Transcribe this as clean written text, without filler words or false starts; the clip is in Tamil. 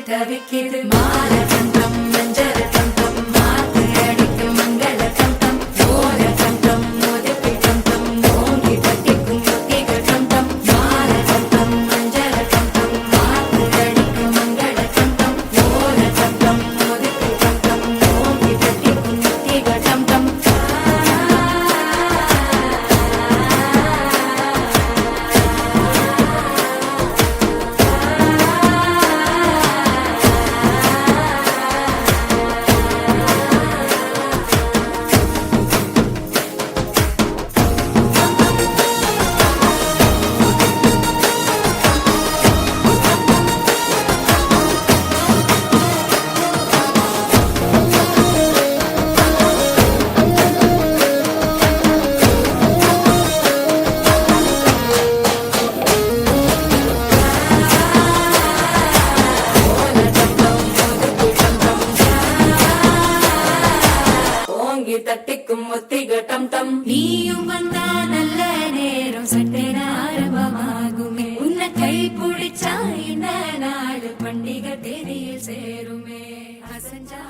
தவிக்கிது மால தந்தம் மஞ்சள் தந்தம் மாத்து அடிக்கும் மங்கள தந்தம் ஓர தந்தம் மோதப்பி தந்தம் ஓங்கி தட்டிக்கும் முத்திக தந்தம் மால தந்தம் மஞ்சள் தந்தம் மாத்து அடிக்கும் மங்கள தந்தம் ஓர தந்தம் மோதப்பி தந்தம் ஓங்கி தட்டிக்கும் முத்திக தந்தம் தட்டிக்கும் முத்திக டம் டம் நீயும் வந்தா நல்ல நேரம் சட்டென ஆரம்பமாகுமே உன்னை கை பிடிச்சா இந்த நாள் பண்டிகை தேதியில் சேருமே அசஞ்சா